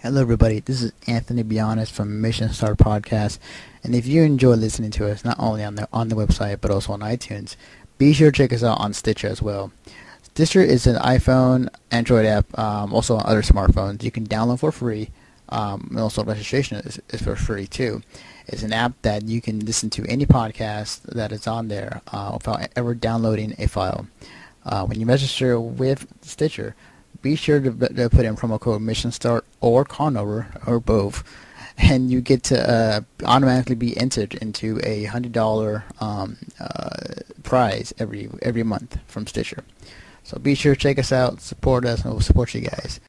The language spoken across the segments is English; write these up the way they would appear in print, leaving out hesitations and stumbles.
Hello, everybody. This is Anthony Be Honest from Mission Start Podcast, and if you enjoy listening to us, not only on the website but also on iTunes, be sure to check us out on Stitcher as well. Stitcher is an iPhone, Android app, also on other smartphones. You can download for free, and also registration is for free too. It's an app that you can listen to any podcast that is on there without ever downloading a file. When you register with Stitcher, be sure to put in promo code Mission Start or Conover or both, and you get to automatically be entered into a $100 prize every month from Stitcher. So be sure to check us out, support us, and we'll support you guys.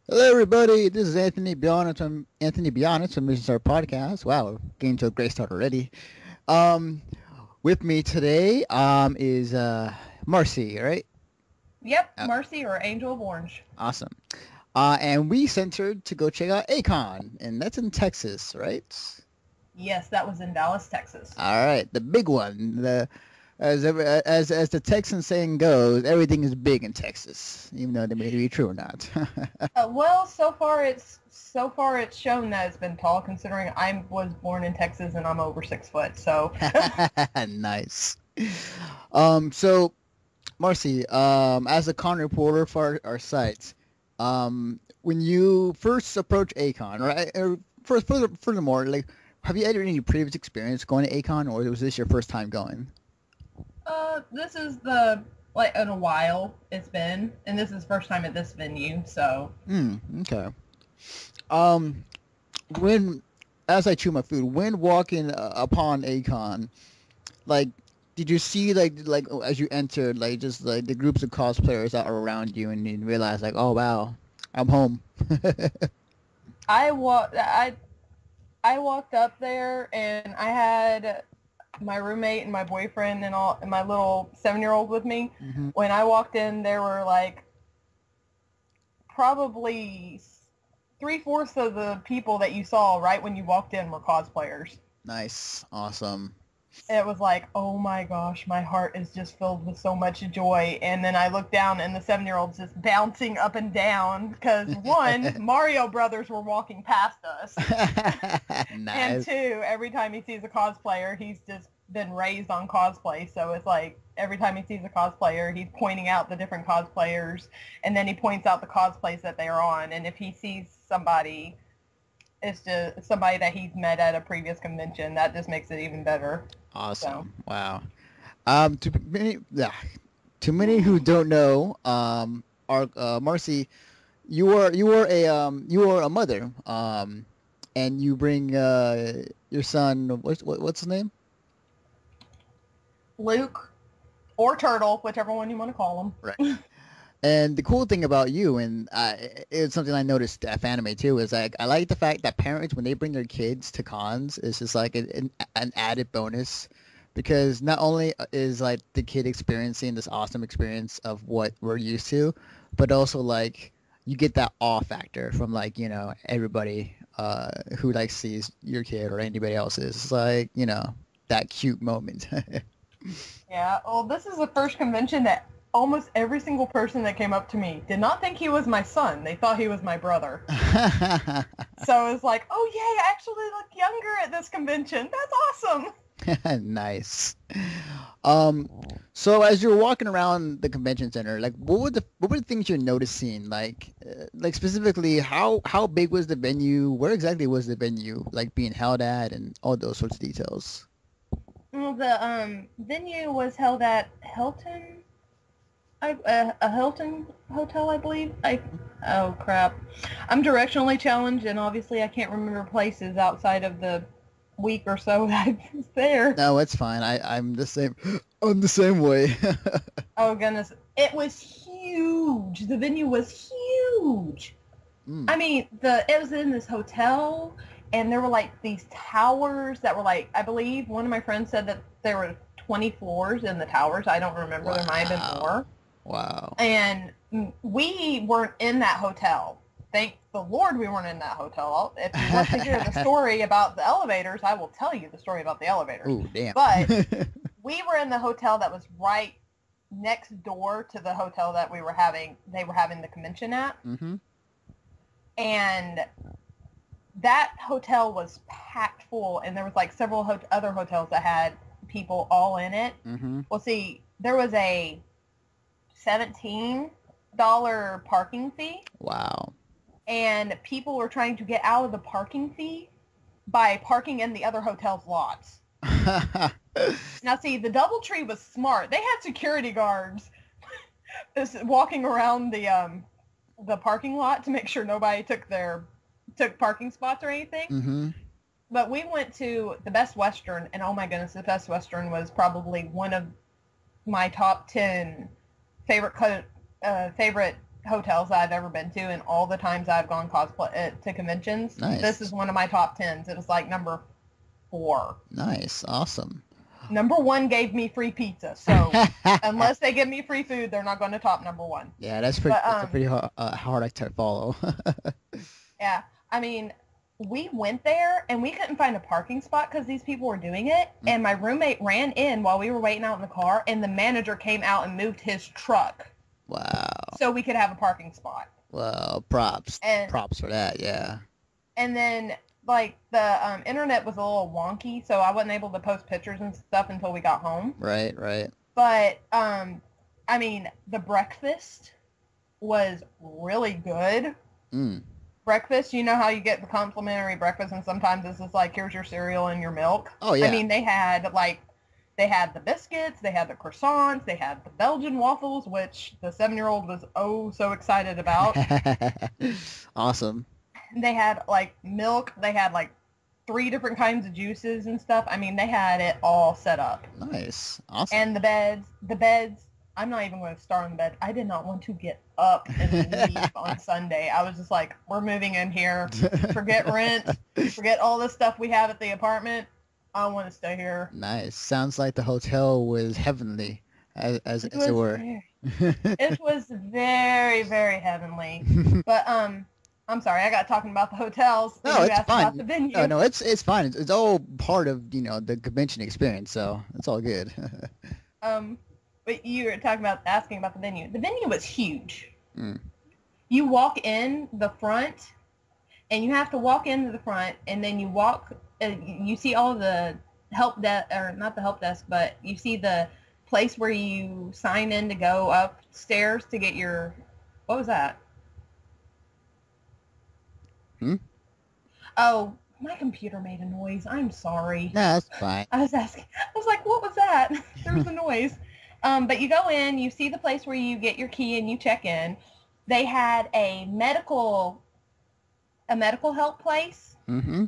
Hello, everybody. This is Anthony Be Honest from Mission Start Podcast. Wow, we're getting to a great start already. With me today is Marcy, right? Yep, Marcy or Angel of Orange. Awesome. And we centered to go check out A-Kon, and that's in Texas, right? Yes, that was in Dallas, Texas. All right, the big one. As the Texan saying goes, everything is big in Texas, even though they may be true or not. Well, so far it's shown that it's been tall, considering I was born in Texas and I'm over 6 foot. So nice. So Marcy, as a con reporter for our sites, when you first approach A-Kon, right? Furthermore, like, have you had any previous experience going to A-Kon, or was this your first time going? This is in a while it's been, and this is the first time at this venue, so. Okay. As I chew my food, when walking upon A-Kon, like, did you see like as you entered, like, just like the groups of cosplayers that are around you, and you realize like, oh wow, I'm home? I walked up there, and I had my roommate and my boyfriend and my little 7-year-old with me. Mm-hmm. When I walked in, there were like probably 3/4 of the people that you saw right when you walked in were cosplayers. Nice. Awesome. It was like, oh my gosh, my heart is just filled with so much joy. And then I looked down, and the 7-year-old's just bouncing up and down because, one, Mario Brothers were walking past us. Nice. And two, every time he sees a cosplayer, he's just been raised on cosplay. So it's like every time he sees a cosplayer, he's pointing out the different cosplayers, and then he points out the cosplays that they're on. And if he sees somebody, it's just somebody that he's met at a previous convention, that just makes it even better. Awesome. So. Wow. To many who don't know, Marcy, you are a mother, and you bring your son. What's his name? Luke, or Turtle, whichever one you want to call him. Right. And the cool thing about you, and it's something I noticed at Fanime too, is like, I like the fact that parents, when they bring their kids to cons, it's just like an added bonus, because not only is like the kid experiencing this awesome experience of what we're used to, but also like you get that awe factor from, like, you know, everybody who like sees your kid or anybody else's. It's like, you know, that cute moment. Yeah. Well, this is the first convention that almost every single person that came up to me did not think he was my son. They thought he was my brother. So it's like, oh yay, I actually look younger at this convention. That's awesome. Nice. So as you're walking around the convention center, like, what were the things you're noticing? Like specifically, how big was the venue? Where exactly was the venue like being held at, and all those sorts of details? Well, the venue was held at Hilton. A Hilton hotel, I believe. Oh crap, I'm directionally challenged, and obviously I can't remember places outside of the week or so that I was there. No, it's fine. I'm the same. I'm the same way. Oh goodness, it was huge. The venue was huge. I mean, it was in this hotel, and there were like these towers that were like, I believe one of my friends said that there were 20 floors in the towers. I don't remember. There might have been more. Wow. And we weren't in that hotel. Thank the Lord we weren't in that hotel. If you want to hear the story about the elevators, I will tell you the story about the elevators. Ooh, damn. But we were in the hotel that was right next door to the hotel that they were having the convention at. Mm-hmm. And that hotel was packed full, and there was like several other hotels that had people all in it. Mm-hmm. Well, see, there was a $17 parking fee. Wow. And people were trying to get out of the parking fee by parking in the other hotel's lots. Now, see, the DoubleTree was smart. They had security guards walking around the parking lot to make sure nobody took parking spots or anything. Mm-hmm. But we went to the Best Western, and oh my goodness, the Best Western was probably one of my top 10 favorite hotels I've ever been to, and all the times I've gone cosplay to conventions. Nice. This is one of my top 10s. It was like number 4. Nice. Awesome. Number 1 gave me free pizza, so unless they give me free food, they're not going to top number 1. Yeah, that's a pretty hard act to follow. Yeah, I mean, we went there and we couldn't find a parking spot because these people were doing it. And my roommate ran in while we were waiting out in the car, and the manager came out and moved his truck. Wow. So we could have a parking spot. Well, props for that. Yeah. And then like the internet was a little wonky, so I wasn't able to post pictures and stuff until we got home. Right. But I mean, the breakfast was really good. Breakfast, you know how you get the complimentary breakfast, and sometimes it's just like, here's your cereal and your milk. Oh yeah. I mean, they had the biscuits, they had the croissants, they had the Belgian waffles, which the 7-year-old was so excited about. Awesome. They had like milk, they had like 3 different kinds of juices and stuff. I mean, they had it all set up. Nice. Awesome. And the beds, I'm not even going to start on the bed. I did not want to get up and leave on Sunday. I was just like, we're moving in here. Forget rent. Forget all this stuff we have at the apartment. I want to stay here. Nice. Sounds like the hotel was heavenly, as it were. It was very, very heavenly. But I'm sorry, I got talking about the hotels. No, it's fine. About the venue. No, it's fine. It's all part of the convention experience, so it's all good. But you were asking about the venue. The venue was huge. You walk in the front, and you have to walk into the front, and then you walk. You see all the help desk, or not the help desk, but you see the place where you sign in to go upstairs to get your. What was that? Oh, my computer made a noise. I'm sorry. No, that's fine. I was like, what was that? There was a noise. But you go in, you see the place where you get your key and you check in. They had a medical help place. Mm-hmm.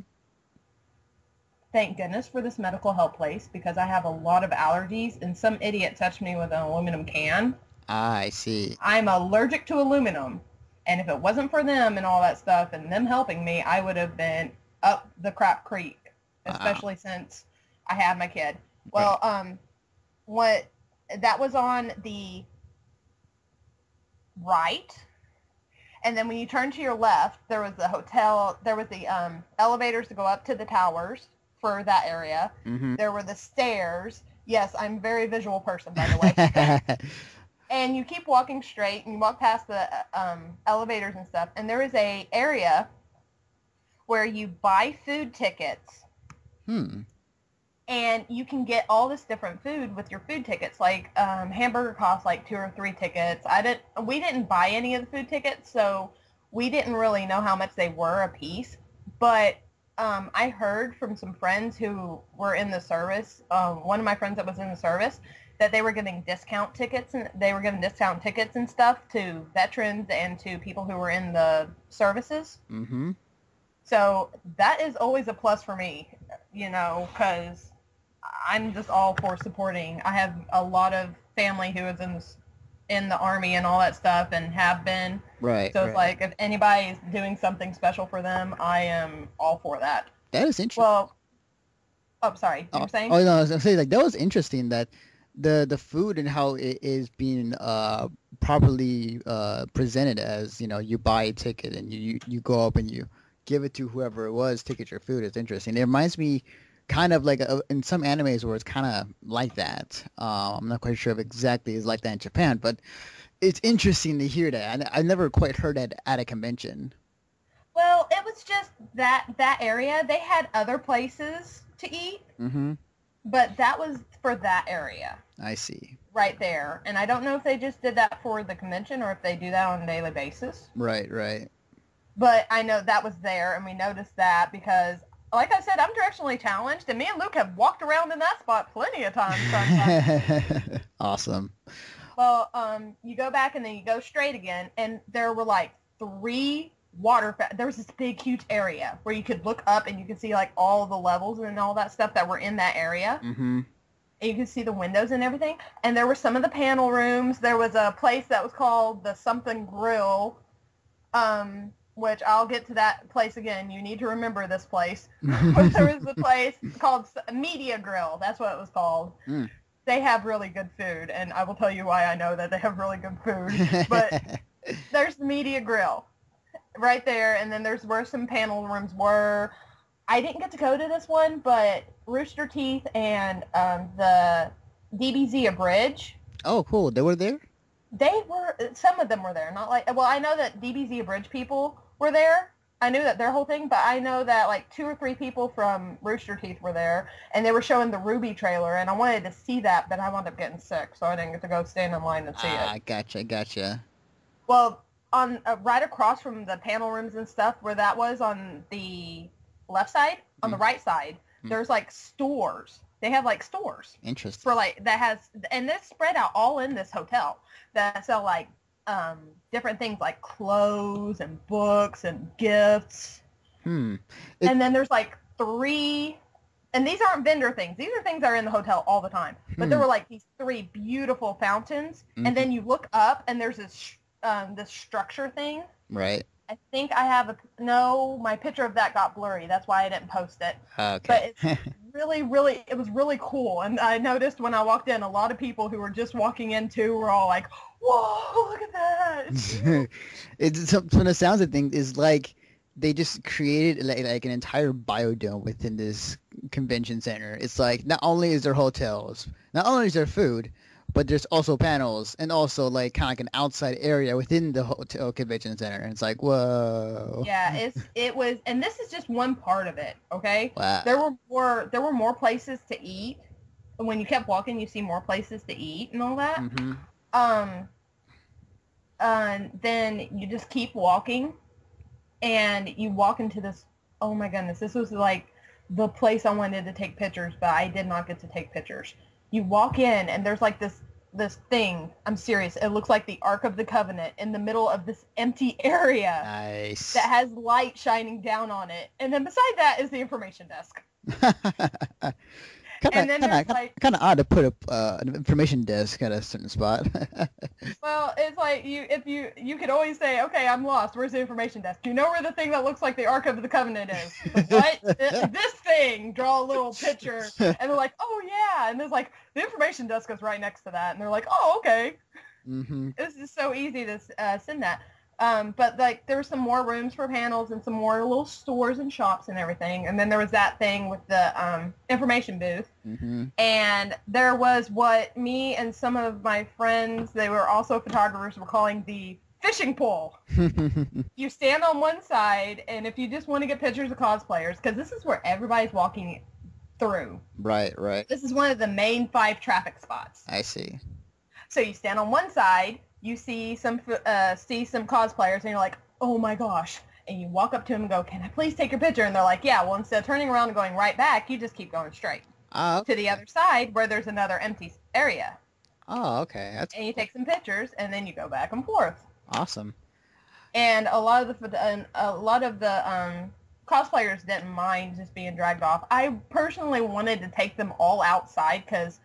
Thank goodness for this medical help place, because I have a lot of allergies, and some idiot touched me with an aluminum can. I see. I'm allergic to aluminum, and if it wasn't for them and all that stuff and them helping me, I would have been up the crap creek, especially since I had my kid. Well, that was on the right, and then when you turn to your left, there was the hotel. There was the elevators to go up to the towers for that area. Mm-hmm. There were the stairs. Yes, I'm a very visual person, by the way. And you keep walking straight, and you walk past the elevators and stuff, and there is a area where you buy food tickets. And you can get all this different food with your food tickets. Like hamburger costs like 2 or 3 tickets. We didn't buy any of the food tickets, so we didn't really know how much they were a piece. But I heard from some friends who were in the service. One of my friends that was in the service, that they were giving discount tickets, and stuff to veterans and to people who were in the services. Mm-hmm. So that is always a plus for me, because I'm just all for supporting. I have a lot of family who is in in the Army and all that stuff and have been. Right, So it's right. like if anybody's doing something special for them, I am all for that. That is interesting. Well, oh, sorry, you Oh, were saying? oh no, I was gonna say like that was interesting that the food and how it is being properly presented as you buy a ticket and you go up and you give it to whoever it was to get your food is interesting. It reminds me kind of like in some animes where it's kind of like that. I'm not quite sure if exactly it's like that in Japan, but it's interesting to hear that. I never quite heard that at a convention. Well, it was just that area. They had other places to eat, Mm-hmm. but that was for that area I see. right there. And I don't know if they just did that for the convention or if they do that on a daily basis. Right, right. But I know that was there, and we noticed that because, like I said, I'm directionally challenged, and me and Luke have walked around in that spot plenty of times. Awesome. Well, you go back and then you go straight again, and there were like 3 there was this big, huge area where you could look up and you could see like all the levels and all that stuff that were in that area. Mm-hmm. And you could see the windows and everything. And there were some of the panel rooms. There was a place that was called the something grill, which I'll get to that place again. You need to remember this place. But there was a place called Media Grill. That's what it was called. Mm. They have really good food, and I will tell you why I know that they have really good food. But there's the Media Grill right there, and then there's where some panel rooms were. I didn't get to go to this one, but Rooster Teeth and the DBZ Abridge. Oh, cool. They were there? Some of them were there. Not like, well, I know that DBZ Abridge people were there. I knew that their whole thing, but I know that like 2 or 3 people from Rooster Teeth were there, and they were showing the Ruby trailer, and I wanted to see that, but I wound up getting sick, so I didn't get to go stand in line and see it. Gotcha. Well, on right across from the panel rooms and stuff, where that was on the left side, on the right side, there's like stores. They have like stores Interesting. for like and this spread out all in this hotel that sell like different things like clothes and books and gifts. And then there's like 3, and these aren't vendor things. These are things that are in the hotel all the time. But there were like these 3 beautiful fountains, and then you look up and there's this structure thing. Right. I think I have my picture of that got blurry. That's why I didn't post it. Okay. But it's it was really cool. And I noticed when I walked in, a lot of people who were just walking in too were all like, whoa, look at that. It's from the sounds of things is like they just created like an entire biodome within this convention center. It's like not only is there hotels, not only is there food, but there's also panels and also like kind of like an outside area within the hotel convention center. And it's like, whoa. Yeah, it was, and this is just one part of it. Okay. Wow. There were more places to eat. When you kept walking, you see more places to eat and all that. Mm-hmm. And then you just keep walking, and you walk into this. Oh my goodness, this was like the place I wanted to take pictures, but I did not get to take pictures. You walk in, and there's like this thing. I'm serious. It looks like the Ark of the Covenant in the middle of this empty area. Nice. That has light shining down on it. And then beside that is the information desk. Kind of odd to put an information desk at a certain spot. Well, it's like you could always say, okay, I'm lost. Where's the information desk? You know where the thing that looks like the Ark of the Covenant is? What? This thing. Draw a little picture, and they're like, oh yeah, and there's like the information desk is right next to that, and they're like, oh okay. Mm-hmm. It's just so easy to send that. But like there were some more rooms for panels and some more little stores and shops and everything. And then there was that thing with the information booth. Mm-hmm. And there was what me and some of my friends, they were also photographers, were calling the fishing pole. You stand on one side, and if you just want to get pictures of cosplayers, because this is where everybody's walking through. Right. This is one of the main 5 traffic spots. I see. So you stand on one side, you see some cosplayers, and you're like, oh my gosh. And you walk up to them and go, can I please take your picture? And they're like, yeah. Well, instead of turning around and going right back, you just keep going straight to the other side where there's another empty area. Oh, okay. And you take some pictures, and then you go back and forth. Awesome. And a lot of the cosplayers didn't mind just being dragged off. I personally wanted to take them all outside because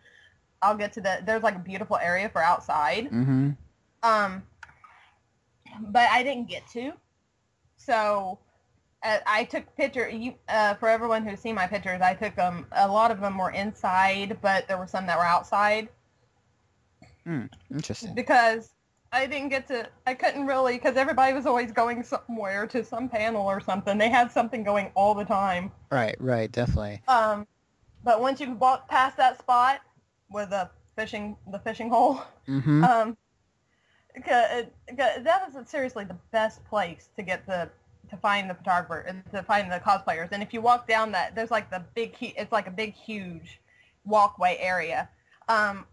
I'll get to there's like a beautiful area for outside. Mm-hmm. But I didn't get to. So I took picture. For everyone who's seen my pictures, I took them. A lot of them were inside, but there were some that were outside. Interesting. Because I didn't get to. I couldn't really, because everybody was always going somewhere to some panel or something. They had something going all the time. Right, definitely. But once you walk past that spot with the fishing hole, that is seriously the best place to get to find the photographer and to find the cosplayers. And if you walk down that, there's like it's like a big, huge walkway area. On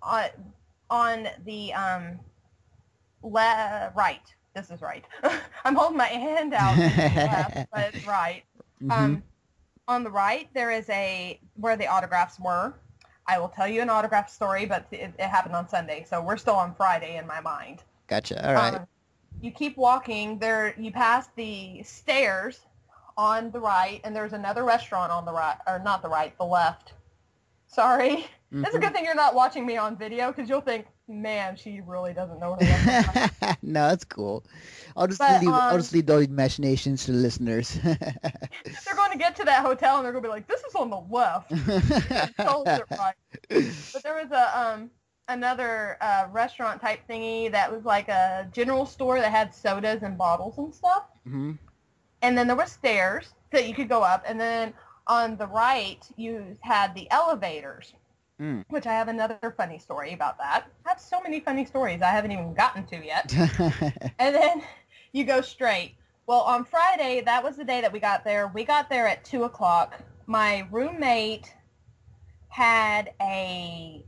the right. This is right. I'm holding my hand out to the left, but it's right. On the right, there is where the autographs were. I will tell you an autograph story, but it happened on Sunday, so we're still on Friday in my mind. Gotcha. All right. You keep walking there. You pass the stairs on the right, and there's another restaurant on the right, or not the right, the left. Sorry. It's a good thing you're not watching me on video, because you'll think, man, she really doesn't know her left. No, that's cool. I'll just leave those imaginations to the listeners. They're going to get to that hotel and they're going to be like, this is on the left. Told it right. But there was another restaurant type thingy that was like a general store that had sodas and bottles and stuff. And then there were stairs that you could go up, and then on the right you had the elevators. Which I have another funny story about that. I have so many funny stories I haven't even gotten to yet. And then you go straight. Well, on Friday, that was the day that we got there. We got there at 2 o'clock. My roommate had a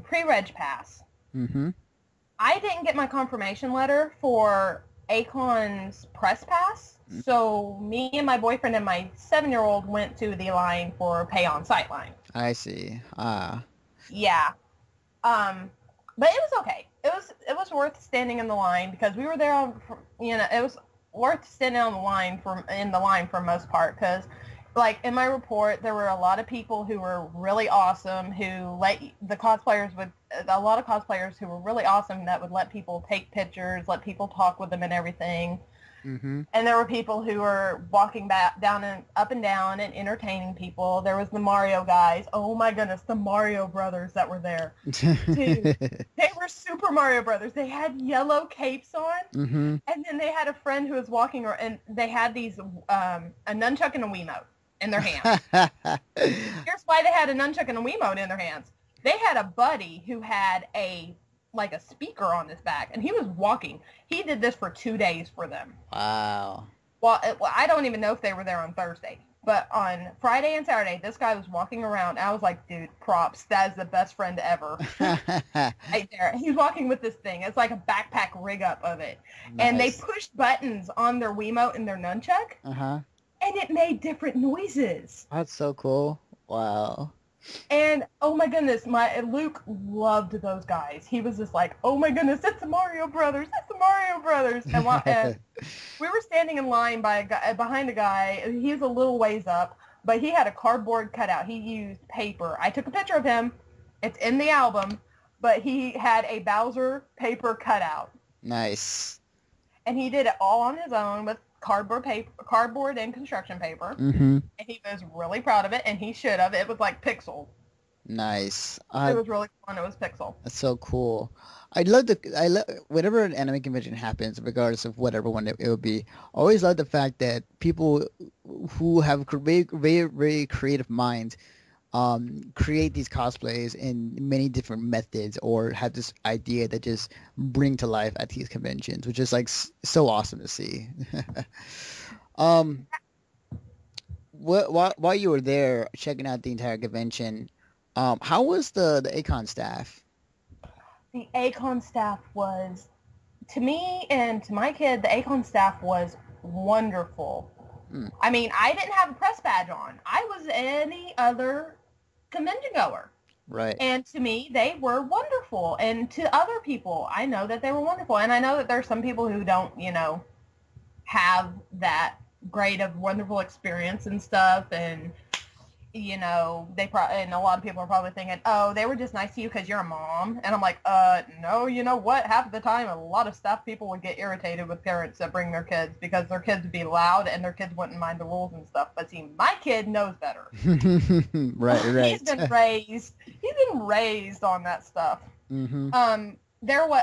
pre-reg pass. I didn't get my confirmation letter for A-Kon's press pass. So me and my boyfriend and my 7-year-old went to the line for pay on sight line. I see. Yeah. But it was okay. It was worth standing in the line, because we were there it was worth standing on the line for most part, because like in my report, there were a lot of people who were really awesome, who let a lot of cosplayers who were really awesome that would let people take pictures, let people talk with them and everything. And there were people who were walking down and up and down and entertaining people. There was the Mario guys. Oh my goodness, the Mario brothers that were there. Dude, they were Super Mario brothers. They had yellow capes on, and then they had a friend who was walking around, and they had these a nunchuck and a Wiimote in their hands. Here's why they had a nunchuck and a Wiimote in their hands. They had a buddy who had a speaker on his back, and he was walking. He did this for 2 days for them. Wow. Well, I don't even know if they were there on Thursday, but on Friday and Saturday, this guy was walking around. I was like, dude, props. That is the best friend ever. Right there. He's walking with this thing. It's like a backpack rig up of it. Nice. And they pushed buttons on their Wiimote and their nunchuck, and it made different noises. That's so cool. Wow. And oh my goodness, Luke loved those guys. He was just like, oh my goodness, it's the Mario Brothers, it's the Mario Brothers. And we were standing in line behind a guy. He's a little ways up, but he had a cardboard cutout. He used paper. I took a picture of him. It's in the album, but he had a Bowser paper cutout. Nice. And he did it all on his own with cardboard and construction paper. And he was really proud of it, and he should have. It was like pixel. Nice. It was really fun. It was pixel. That's so cool. I love whenever an anime convention happens, regardless of whatever one it would be. I always love the fact that people who have very, very, very creative minds create these cosplays in many different methods, or have this idea that just bring to life at these conventions, which is like so awesome to see. While you were there checking out the entire convention, how was the A-Kon staff? The A-Kon staff was, to me and to my kid, the A-Kon staff was wonderful. I mean, I didn't have a press badge on. I was any other convention goer. Right. And to me, they were wonderful. And to other people, I know that they were wonderful. And I know that there's some people who don't, have that great of wonderful experience and stuff. And and a lot of people are probably thinking, oh, they were just nice to you because you're a mom. And I'm like, no, you know what? Half of the time, a lot of staff people would get irritated with parents that bring their kids because their kids would be loud and their kids wouldn't mind the rules and stuff. But see, my kid knows better. Right. He's been raised on that stuff. Mm-hmm.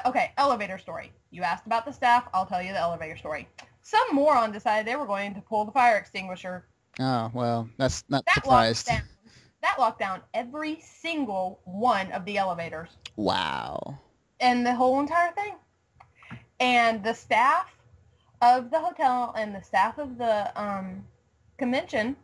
Okay, elevator story. You asked about the staff. I'll tell you the elevator story. Some moron decided they were going to pull the fire extinguisher. Oh, well, that's not surprised. That locked down every single one of the elevators. Wow. And the whole entire thing. And the staff of the hotel and the staff of the convention,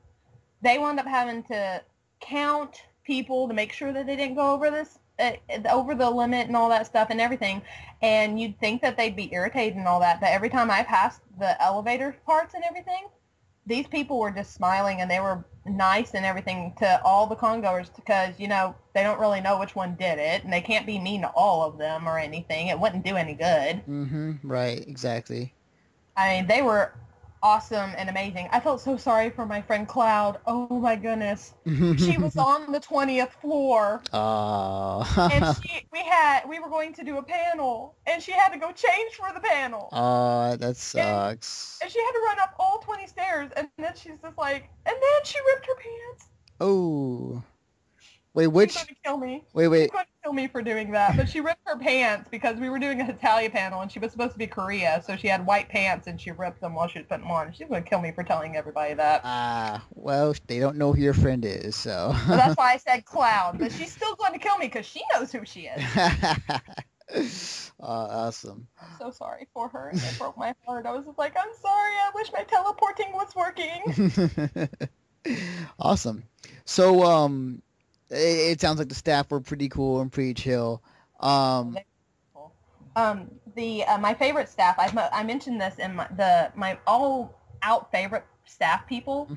they wound up having to count people to make sure that they didn't go over the limit and all that stuff and everything. And you'd think that they'd be irritated and all that, but every time I passed the elevator parts and everything, these people were just smiling and they were nice and everything to all the congoers because, they don't really know which one did it and they can't be mean to all of them or anything. It wouldn't do any good. Mm-hmm. Right, exactly. I mean, they were awesome and amazing. I felt so sorry for my friend Cloud. Oh my goodness. She was on the 20th floor. Oh. And we were going to do a panel and she had to go change for the panel. Oh, that sucks. And she had to run up all 20 stairs and then she's just like, and then she ripped her pants. Oh. Wait, which? She's going to kill me. Wait. She's going to kill me for doing that. But she ripped her pants because we were doing a Hitalia panel and she was supposed to be Korea. So she had white pants and she ripped them while she was putting them on. She's going to kill me for telling everybody that. Well, they don't know who your friend is, so. Well, that's why I said Cloud. But she's still going to kill me because she knows who she is. Awesome. I'm so sorry for her. It broke my heart. I was just like, I'm sorry. I wish my teleporting was working. Awesome. So, it sounds like the staff were pretty cool and pretty chill. My favorite staff. I mentioned this in my all out favorite staff people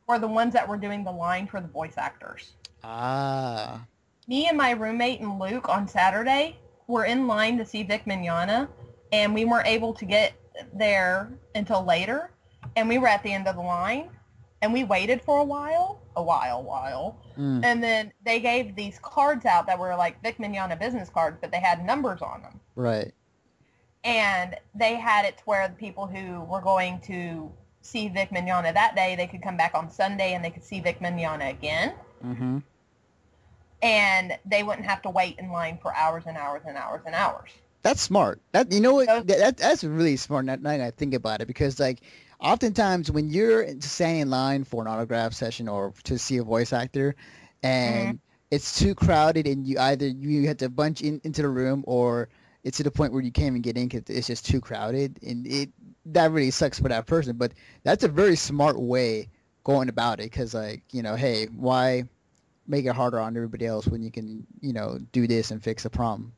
were the ones that were doing the line for the voice actors. Me and my roommate and Luke on Saturday were in line to see Vic Mignogna, and we weren't able to get there until later, and we were at the end of the line. And we waited for a while. And then they gave these cards out that were like Vic Mignogna business cards, but they had numbers on them. Right. And they had it to where the people who were going to see Vic Mignogna that day, they could come back on Sunday and they could see Vic Mignogna again. Mm-hmm. And they wouldn't have to wait in line for hours and hours and hours and hours. That's smart. That's really smart now that I think about it, because like oftentimes when you're standing in line for an autograph session or to see a voice actor and it's too crowded and you have to bunch into the room, or it's to the point where you can't even get in because it's just too crowded, and that really sucks for that person. But that's a very smart way going about it, because hey, why make it harder on everybody else when you can do this and fix the problem?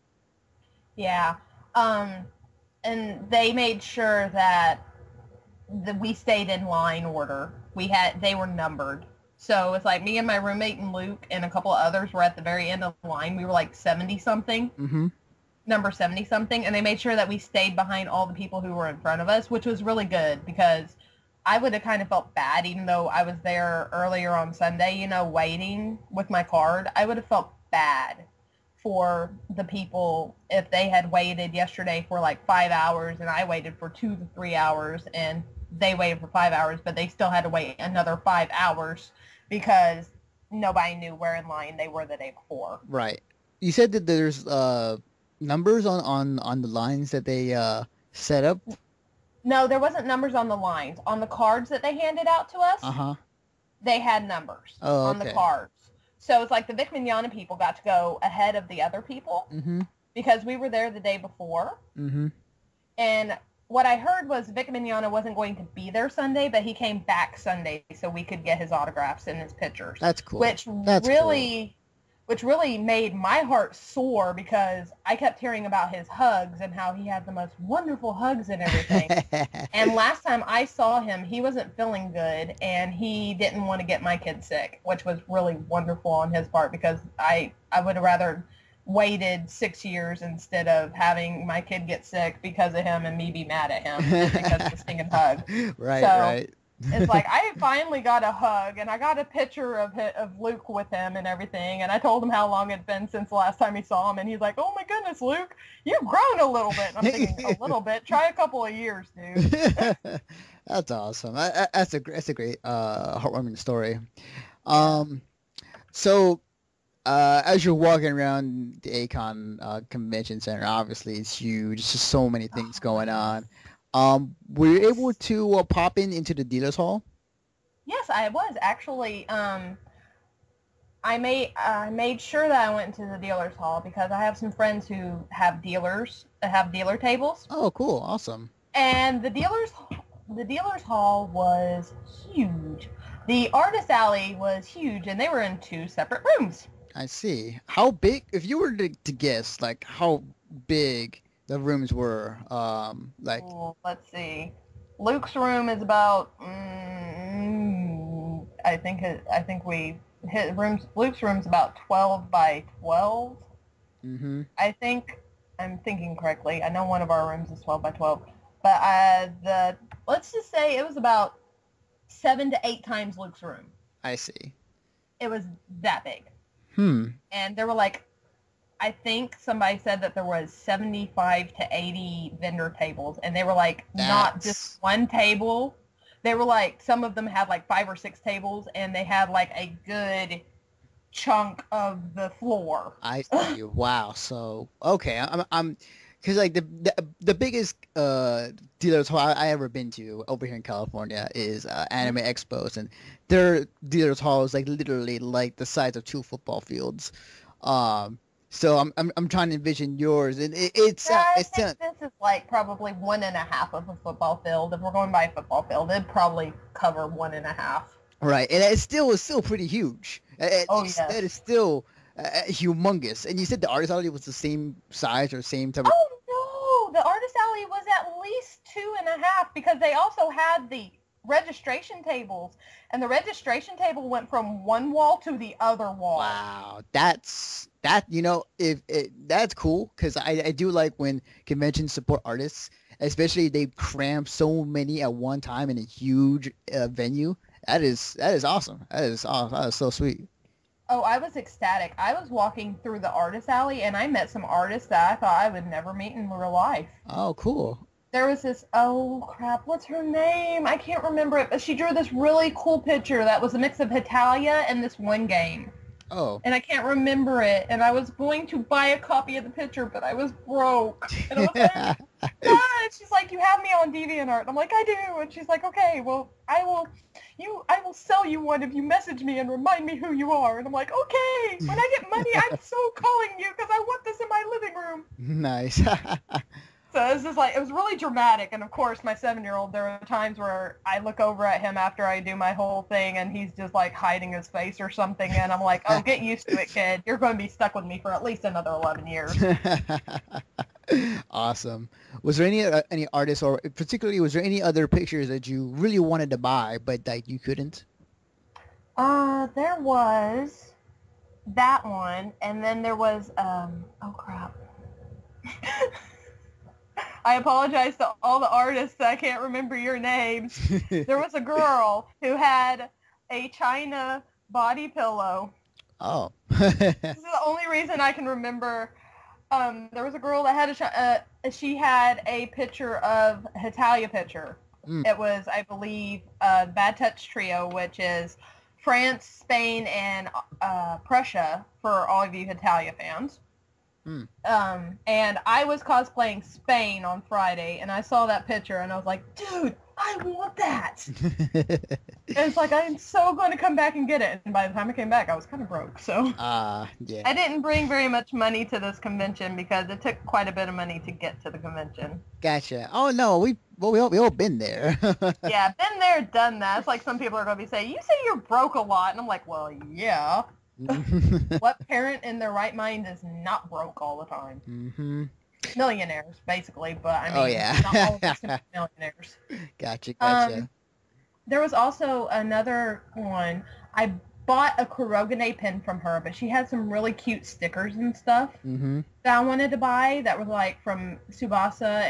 Yeah. And they made sure that we stayed in line order. They were numbered. So it's like me and my roommate and Luke and a couple of others were at the very end of the line. We were like 70-something, number 70-something, and they made sure that we stayed behind all the people who were in front of us, which was really good, because I would have kind of felt bad, even though I was there earlier on Sunday, waiting with my card. I would have felt bad for the people if they had waited yesterday for like 5 hours and I waited for 2 to 3 hours and they waited for 5 hours, but they still had to wait another 5 hours because nobody knew where in line they were the day before. Right. You said that there's numbers on the lines that they set up? No, there wasn't numbers on the lines. On the cards that they handed out to us, they had numbers on the cards. So it's like the Vic Mignogna people got to go ahead of the other people because we were there the day before. And what I heard was Vic Mignogna wasn't going to be there Sunday, but he came back Sunday so we could get his autographs and his pictures. That's cool. Which really made my heart soar, because I kept hearing about his hugs and how he had the most wonderful hugs and everything. And last time I saw him, he wasn't feeling good and he didn't want to get my kid sick, which was really wonderful on his part, because I would have rather waited 6 years instead of having my kid get sick because of him and me be mad at him because of the stinking hug. Right. It's like I finally got a hug, and I got a picture of Luke with him and everything, and I told him how long it'd been since the last time he saw him, and he's like, "Oh my goodness, Luke, you've grown a little bit." And I'm thinking, a little bit? Try a couple of years, dude. That's awesome. That's a great heartwarming story. Yeah. Um, so as you're walking around the A-Kon convention center, obviously it's huge. It's just so many things Oh my going on. goodness. Were you able Yes. to pop into the dealers hall? Yes, I was actually. I made sure that I went to the dealer's hall because I have some friends who have dealers that have dealer tables, Oh, cool, awesome. and the dealer's hall was huge. The artist alley was huge, and they were in two separate rooms. I see. How big, if you were to guess, like how big the rooms were, like, Well, let's see. Luke's room is about. I think we hit rooms. Luke's room's about 12 by 12. mm-hmm. I think I'm thinking correctly. I know one of our rooms is 12 by 12, but the let's just say it was about 7 to 8 times Luke's room. I see. It was that big, Hmm. and there were like, I think somebody said that there was 75 to 80 vendor tables, and they were like not That's, just one table. They were like, some of them had like 5 or 6 tables, and they had like a good chunk of the floor. I see. Wow. So, okay, because like the biggest dealers hall I ever been to over here in California is Anime Expos, and their dealers hall is like literally like the size of two football fields. Um, so I'm trying to envision yours, and I it's think this is like probably 1.5 of a football field. If we're going by a football field, it'd probably cover 1.5. right, and it's still pretty huge. Oh That is yes. still humongous. And you said the artist alley was the same size or same type of. Oh no, the artist alley was at least 2.5 because they also had the registration tables, and the registration table went from one wall to the other wall. Wow, if that's cool because I do like when conventions support artists, especially they cram so many at one time in a huge venue. That is awesome. That is so sweet. Oh, I was ecstatic. I was walking through the artist alley, and I met some artists that I thought I would never meet in real life. Oh, cool. There was this, oh crap, what's her name? I can't remember it, but she drew this really cool picture that was a mix of Hitalia and this one game. Oh. And I can't remember it, and I was going to buy a copy of the picture, but I was broke. And I was like, ah, and she's like, you have me on DeviantArt. And I'm like, I do. And she's like, okay, well, I will sell you one if you message me and remind me who you are. And I'm like, okay, when I get money, I'm so calling you because I want this in my living room. Nice. So it was just like, it was really dramatic. And of course, my 7-year-old, there are times where I look over at him after I do my whole thing and he's just like hiding his face or something. And I'm like, oh, get used to it, kid. You're going to be stuck with me for at least another 11 years. Awesome. Was there any artists, or particularly was there any other pictures that you really wanted to buy but that you couldn't? There was that one. And then there was, oh crap. I apologize to all the artists that I can't remember your names. There was a girl who had a China body pillow. Oh. This is the only reason I can remember. There was a girl that had she had a picture of Hitalia picture. Mm. It was, I believe, Bad Touch Trio, which is France, Spain, and Prussia for all of you Hitalia fans. Mm. And I was cosplaying Spain on Friday, and I saw that picture, and I was like, dude, I want that. And it's like, I'm so going to come back and get it. And by the time I came back, I was kind of broke. So Yeah. I didn't bring very much money to this convention because it took quite a bit of money to get to the convention. Gotcha. Oh no, we all been there. Yeah, been there, done that. It's like some people are going to be saying, you say you're broke a lot. And I'm like, well, yeah. What parent in their right mind is not broke all the time? Mm-hmm. Millionaires, basically, but I mean, Oh yeah. not all of us can be millionaires. Gotcha. There was also another one. bought a Kurogane pen from her, but she had some really cute stickers and stuff Mm-hmm. that I wanted to buy that was like from Tsubasa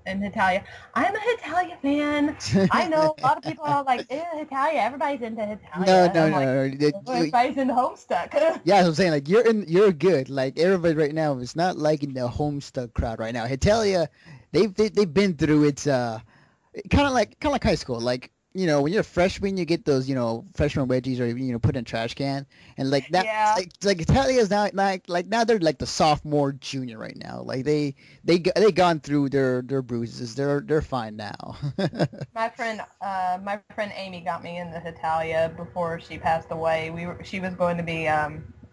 and Hitalia. I'm a Hitalia fan. I know a lot of people are like, Hitalia. Everybody's into No, Hitalia. no, I'm like, no, no. everybody's into Homestuck. Yeah, I'm saying like you're good. Like everybody right now is not liking the Homestuck crowd right now. Hitalia, they've been through its kind of like high school. Like when you're a freshman, you get those freshman wedgies or put in a trash can, and like that. Yeah. Like Italia's now like now they're like the sophomore junior right now. Like they gone through their bruises. They're fine now. My friend Amy got me into Hitalia before she passed away. She was going to be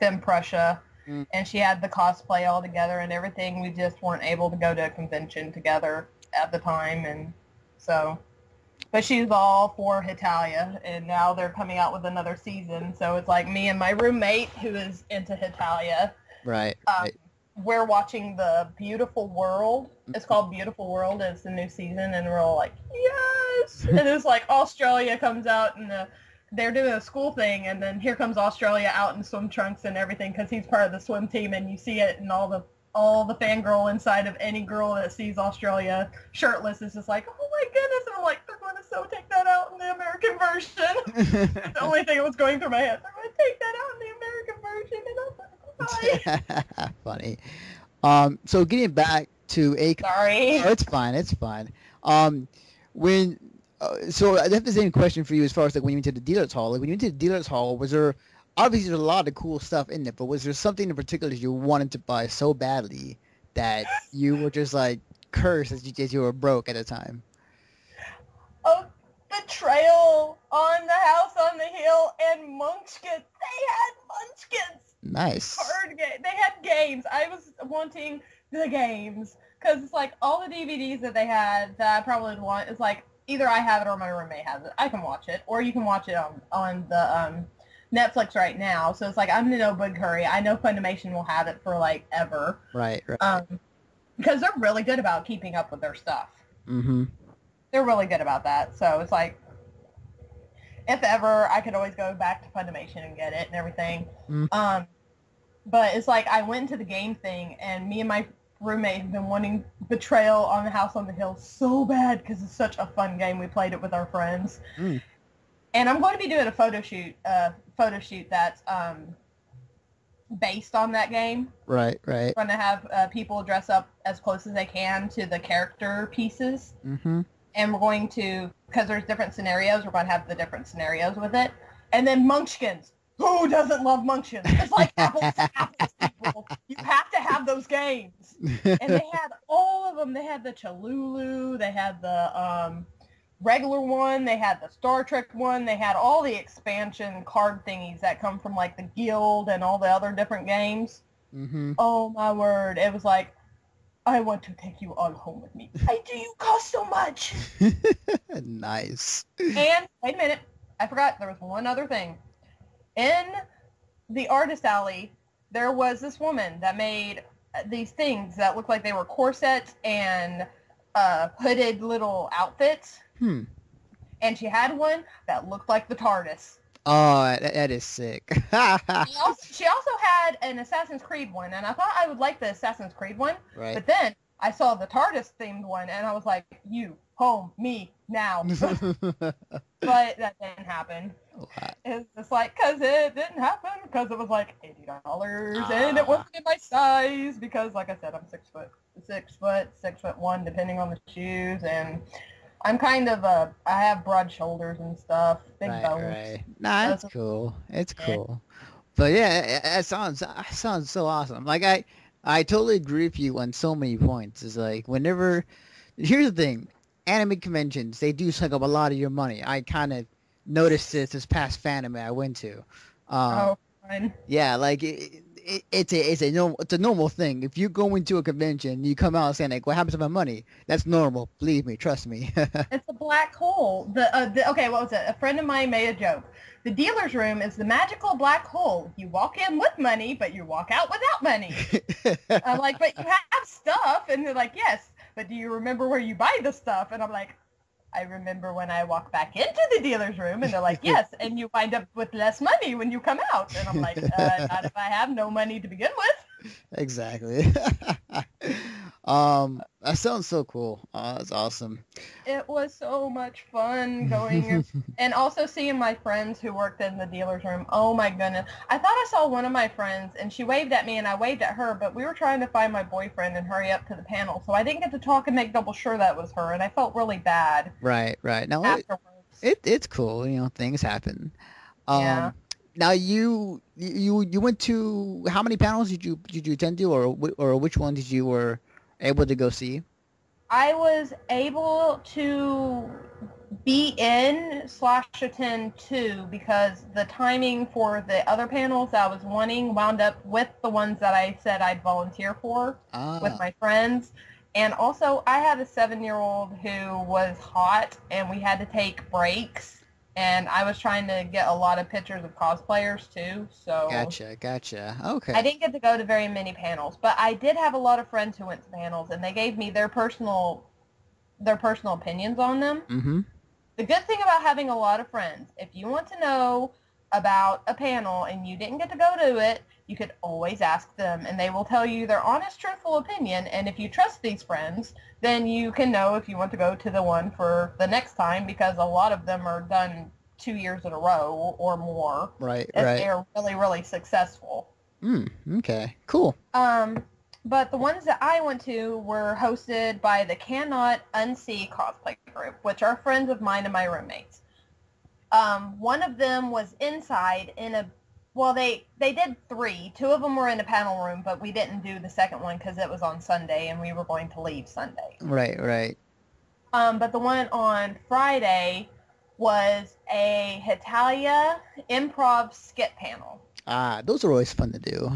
Femme Prussia, Mm. and she had the cosplay all together and everything. We just weren't able to go to a convention together at the time, and so. But she's all for Hitalia, and now they're coming out with another season. So it's like me and my roommate, who is into Hitalia, Right. Right. we're watching the Beautiful World. It's called Beautiful World. It's the new season, and we're all like, yes! And it's like Australia comes out, and they're doing a school thing, and then here comes Australia out in swim trunks and everything because he's part of the swim team, and you see it in all the fangirl inside of any girl that sees Australia shirtless is just like, oh my goodness. And I'm like, they're going to so take that out in the American version. It's the only thing that was going through my head. They're going to take that out in the American version. And I'm like, bye. Funny. So getting back to A-Kon. Sorry. Oh, it's fine. It's fine. When so I have the same question for you as far as like when you went to the dealer's hall. Like when you went to the dealer's hall, was there obviously there's a lot of cool stuff in there, but was there something in particular you wanted to buy so badly that you were just like cursed as you were broke at the time? Oh, Betrayal on the House on the Hill and Munchkins. They had Munchkins. Nice. Card game. They had games. I was wanting the games because it's like all the DVDs that they had that I probably would want is like either I have it or my roommate has it. I can watch it, or you can watch it on the Netflix right now. So it's like I'm in no big hurry. I know Funimation will have it for like ever. Right. Right. Because they're really good about keeping up with their stuff. Mm-hmm. They're really good about that. So it's like, if ever, I could always go back to Funimation and get it and everything. Mm-hmm. But it's like I went into the game thing, and me and my roommate have been wanting Betrayal on the House on the Hill so bad because it's such a fun game. We played it with our friends. Mm. And I'm going to be doing a photo shoot that's based on that game. Right. Right. We're going to have people dress up as close as they can to the character pieces. Mm-hmm. And we're going to, because there's different scenarios, we're going to have the different scenarios with it. And then Munchkins. Who doesn't love Munchkins? It's like apples to apples, people. You have to have those games. And they had all of them. They had the Cholulu. They had the regular one. They had the Star Trek one. They had all the expansion card thingies that come from like the Guild and all the other different games. Mm-hmm. Oh, my word. It was like, I want to take you all home with me. Why do you cost so much? Nice. And, wait a minute. I forgot. There was one other thing. In the artist alley, there was this woman that made these things that looked like they were corsets and hooded little outfits. And she had one that looked like the TARDIS. Oh, that is sick. She also had an Assassin's Creed one, and I thought I would like the Assassin's Creed one. Right. But then I saw the TARDIS themed one, and I was like, you, home, me, now. But that didn't happen. It's just like, because it didn't happen, because it was like $80, and it wasn't in my size, because like I said, I'm 6'1", depending on the shoes, and I'm kind of I have broad shoulders and stuff, big bones. Right. Nah, it's cool. It's cool. But yeah, it sounds so awesome. Like I totally agree with you on so many points. It's like whenever, here's the thing, anime conventions, they do suck up a lot of your money. I kind of noticed this past fan anime I went to. Fine. Yeah, like it's a normal thing. If you go into a convention, you come out saying like, "What happens to my money?" That's normal. Believe me, trust me. It's a black hole. Okay, what was it? A friend of mine made a joke. The dealer's room is the magical black hole. You walk in with money, but you walk out without money. I'm like, but you have stuff, and they're like, yes, but do you remember where you buy the stuff? And I'm like, I remember when I walk back into the dealer's room and they're like, yes, and you wind up with less money when you come out. And I'm like, not if I have no money to begin with. Exactly. That sounds so cool. That's awesome. It was so much fun going and also seeing my friends who worked in the dealer's room. Oh my goodness. I thought I saw one of my friends and she waved at me and I waved at her, but we were trying to find my boyfriend and hurry up to the panel. So I didn't get to talk and make double sure that was her and I felt really bad Right, right. Now afterwards. it's cool. Things happen. Yeah. Um, Now you went to how many panels did you attend to, or which one did you were able to go see? I was able to be in / attend two because the timing for the other panels I was wanting wound up with the ones that I said I'd volunteer for with Ah, my friends. And also I had a 7-year-old who was hot and we had to take breaks. And I was trying to get a lot of pictures of cosplayers too. So gotcha. I Okay. didn't get to go to very many panels, but I did have a lot of friends who went to panels and they gave me their personal opinions on them. Mm-hmm. The good thing about having a lot of friends, if you want to know about a panel and you didn't get to go to it, you could always ask them and they will tell you their honest, truthful opinion. And if you trust these friends, then you can know if you want to go to the one for the next time because a lot of them are done 2 years in a row or more. Right, And right. they're really, really successful. Okay. Cool. But the ones that I went to were hosted by the Cannot Unsee cosplay group, which are friends of mine and my roommates. One of them was inside they did 3. 2 of them were in a panel room, but we didn't do the second one because it was on Sunday and we were going to leave Sunday. Right, right. But the one on Friday was a Hitalia improv skit panel. Ah, those are always fun to do.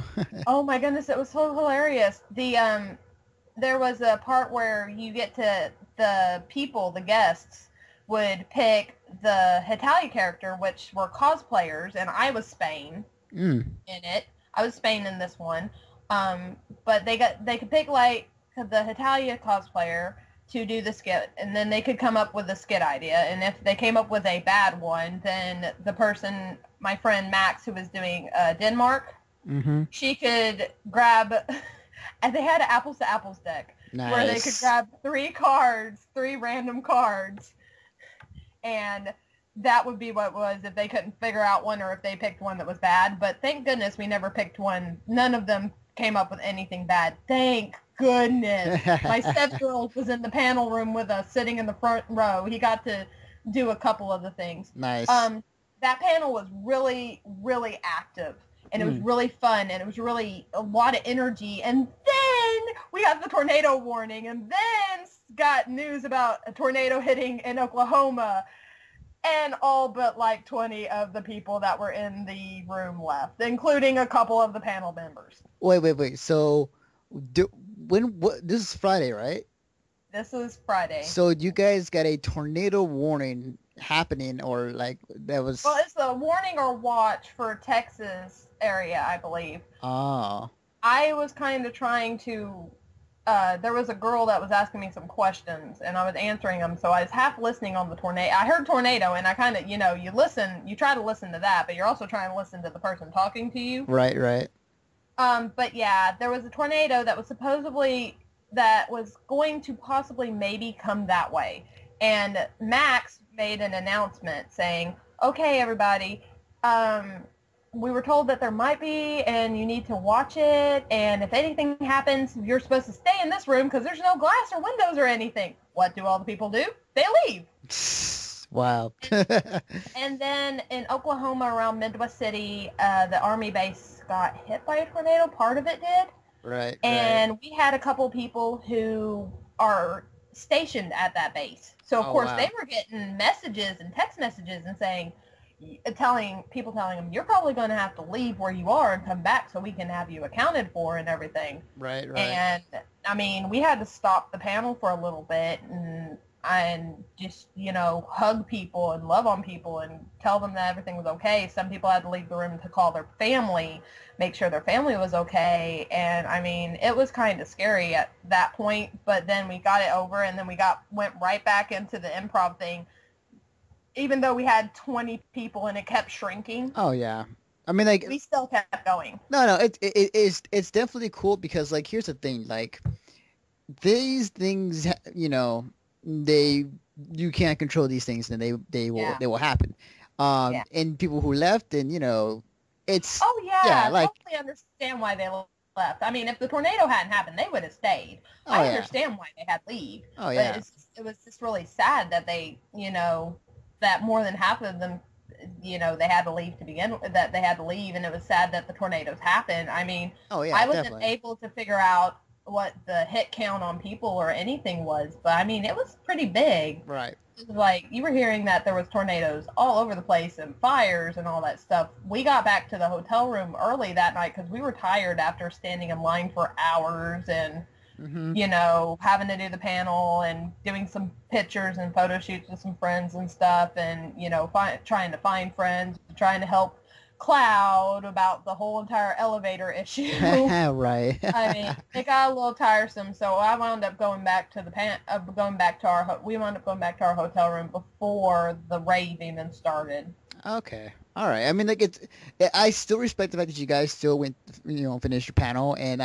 Oh my goodness, it was so hilarious. There was a part where you get to the guests would pick the Hitalia character, which were cosplayers, and I was Spain in it. I was Spain in this one. But they could pick like the Hitalia cosplayer to do the skit, and then they could come up with a skit idea. And if they came up with a bad one, then the person, my friend Max, who was doing Denmark, Mm-hmm. she could grab, and they had an apples to apples deck where they could Nice. grab 3 random cards, and that would be what it was if they couldn't figure out one or if they picked one that was bad. But thank goodness we never picked one. None of them came up with anything bad. Thank goodness. My 7-year-old was in the panel room with us, sitting in the front row. He got to do a couple of the things. Nice. That panel was really, really active. And it was really fun, and it was really a lot of energy. And then we got the tornado warning, and then got news about a tornado hitting in Oklahoma, and all but like 20 of the people that were in the room left, including a couple of the panel members. Wait. So, this is Friday, right? This is Friday. So you guys got a tornado warning happening, or like that was? Well, it's a warning or watch for Texas area, I believe. Ah. I was kind of trying to, there was a girl that was asking me some questions, and I was answering them, so I was half listening on the tornado. I heard tornado, and I kind of, you try to listen to that, but you're also trying to listen to the person talking to you. Right. But yeah, there was a tornado that was going to possibly maybe come that way. And Max made an announcement saying, okay, everybody, we were told that there might be, and you need to watch it, and if anything happens, you're supposed to stay in this room because there's no glass or windows or anything. What do all the people do? They leave. Wow. And then in Oklahoma, around Midwest City, the Army base got hit by a tornado. Part of it did. Right. And we had a couple people who are stationed at that base. So, of Oh, course, wow. they were getting messages and text messages and telling them, you're probably going to have to leave where you are and come back so we can have you accounted for and everything. Right. And, I mean, we had to stop the panel for a little bit, and and just, hug people and love on people and tell them that everything was okay. Some people had to leave the room to call their family, make sure their family was okay. And I mean, it was kind of scary at that point, but then we got it over, and then went right back into the improv thing, even though we had 20 people and it kept shrinking. Oh yeah. I mean, like, We still kept going. no, it's definitely cool because, like, here's the thing, like, these things, they you can't control these things, and Yeah. they will happen. Yeah. And people who left, and it's Oh yeah, yeah, like, totally understand why they left. I mean, if the tornado hadn't happened, they would have stayed. oh I yeah, understand why they had to leave, oh but yeah, it was just really sad that that more than half of them, they had to leave to begin with, that they had to leave, and it was sad that the tornadoes happened. I mean, oh yeah, I wasn't definitely, able to figure out what the hit count on people or anything was, but I mean, it was pretty big. right. It was like you were hearing that there was tornadoes all over the place and fires and all that stuff. We got back to the hotel room early that night because we were tired after standing in line for hours and Hmm. having to do the panel and doing some pictures and photo shoots with some friends and stuff, and trying to find friends, trying to help Cloud about the whole entire elevator issue. Right. I mean, it got a little tiresome, so I wound up going back to we wound up going back to our hotel room before the rave even started. Okay. All right. I mean, like, I still respect the fact that you guys still went, finished your panel, and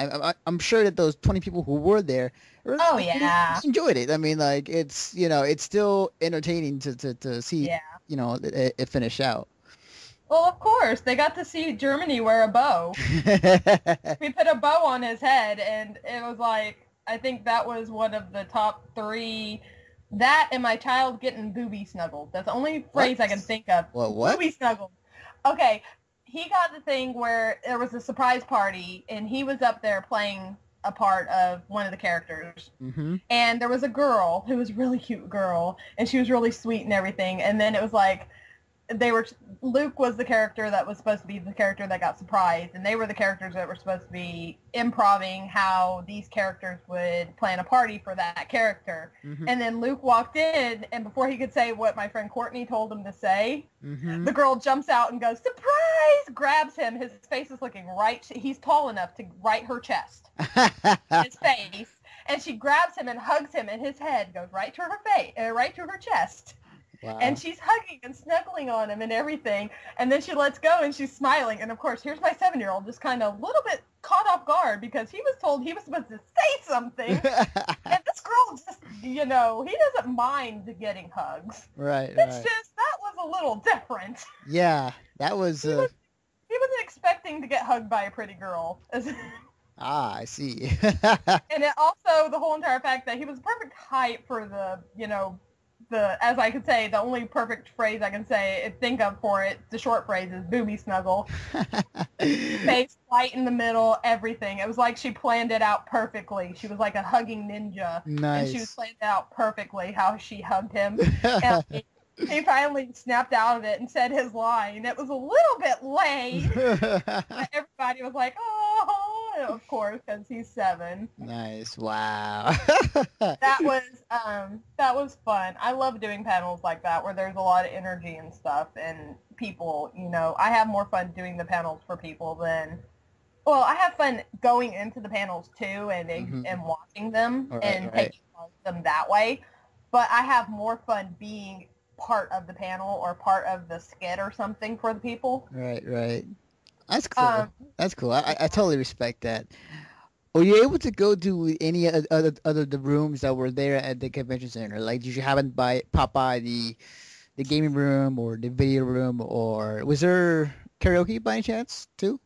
I'm sure that those 20 people who were there Oh really yeah, enjoyed it. I mean, like, it's still entertaining to see, yeah. it finish out. Well, of course, they got to see Germany wear a bow. We put a bow on his head, and it was like, I think that was one of the top three. That and my child getting booby snuggled. That's the only phrase I can think of. What? Booby snuggled. Okay, he got the thing where there was a surprise party, and he was up there playing a part of one of the characters. Mm-hmm. And there was a girl who was a really cute girl, and she was really sweet and everything. And then it was like, Luke was the character that was supposed to be the character that got surprised, and they were the characters that were supposed to be improving how these characters would plan a party for that character. Mm-hmm. And then Luke walked in, and before he could say what my friend Courtney told him to say, Mm-hmm. the girl jumps out and goes, "Surprise!" Grabs him. His face is looking right. He's tall enough to right her chest, his face, and she grabs him and hugs him, and his head goes right to her face, right to her chest. Wow. And she's hugging and snuggling on him and everything. And then she lets go and she's smiling. And of course, here's my 7-year-old just kind of a little bit caught off guard because he was told he was supposed to say something. And this girl just, he doesn't mind getting hugs. Right. It's just, that was a little different. Yeah, that was. He wasn't expecting to get hugged by a pretty girl. I see. And it also, the whole entire fact that he was perfect height for as I could say, the only perfect phrase I can think of for it, the short phrase is booby snuggle. Face light in the middle, everything. It was like she planned it out perfectly. She was like a hugging ninja. Nice. And she was planned it out perfectly how she hugged him. And he finally snapped out of it and said his line. It was a little bit late. But everybody was like, oh, of course, because he's 7. Nice. Wow. That was fun. I love doing panels like that where there's a lot of energy and stuff, and people, I have more fun doing the panels for people than, well, I have fun going into the panels too and watching them taking them that way, but I have more fun being part of the panel or part of the skit or something for the people. Right. That's cool. That's cool. I totally respect that. Were you able to go to any other the rooms that were there at the convention center? Like, did you happen to pop by the gaming room or the video room, or was there karaoke by any chance too?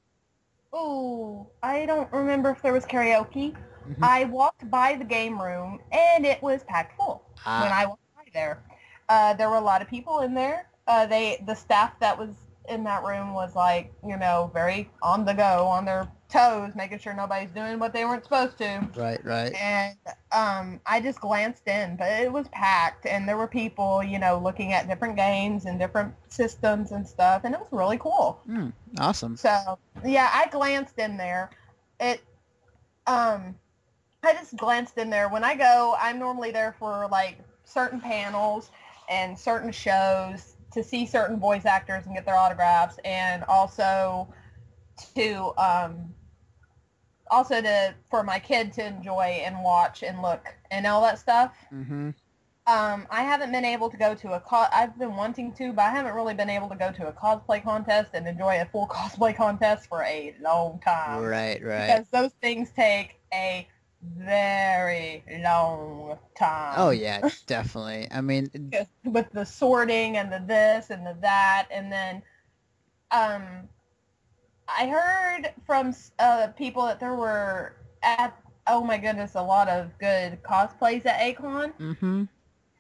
Oh, I don't remember if there was karaoke. Mm-hmm. I walked by the game room and it was packed full when I walked by there. There were a lot of people in there. The staff that was in that room was like, very on the go, on their toes, making sure nobody's doing what they weren't supposed to. Right. And I just glanced in, but it was packed, and there were people, looking at different games and different systems and stuff, and it was really cool. Awesome. So, yeah, I glanced in there. I just glanced in there. When I go, I'm normally there for like certain panels and certain shows to see certain voice actors and get their autographs, and to for my kid to enjoy and watch and look and all that stuff. Mm-hmm. I haven't been able to go to I've been wanting to, but I haven't really been able to go to a cosplay contest and enjoy a full cosplay contest for a long time. Right. Because those things take a very long time. Oh yeah, definitely. I mean, with the sorting and the this and the that, and then I heard from people that there were oh my goodness, a lot of good cosplays at A-Kon. Mm-hmm.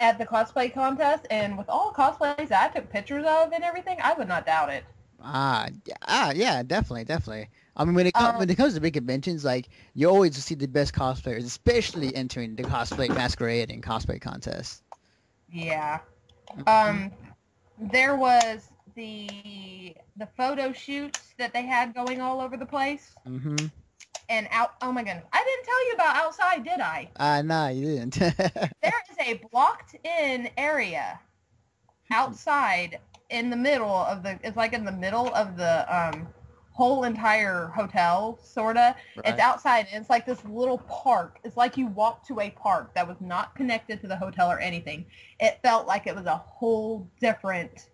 At the cosplay contest, and with all the cosplays that I took pictures of and everything, I would not doubt it. Yeah, definitely. I mean, when it comes to big conventions, like, you always see the best cosplayers, especially entering the cosplay masquerade and cosplay contests. Yeah. There was the photo shoots that they had going all over the place. Mm-hmm. And oh my goodness, I didn't tell you about outside, did I? No, you didn't. There is a blocked-in area outside in the middle of it's like in the middle of the whole entire hotel, sorta. Right. It's outside, and it's like this little park. It's like you walked to a park that was not connected to the hotel or anything. It felt like it was a whole different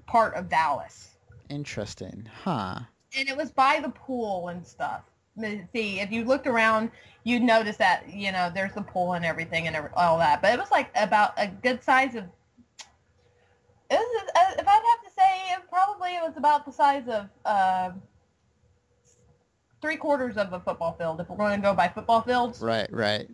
part of Dallas. Interesting. Huh. And it was by the pool and stuff. See, if you looked around, you'd notice that, there's the pool and everything and all that. But it was like about a good size of, if I'd have to say, it was about the size of 3/4 of a football field, if we're going to go by football fields. Right.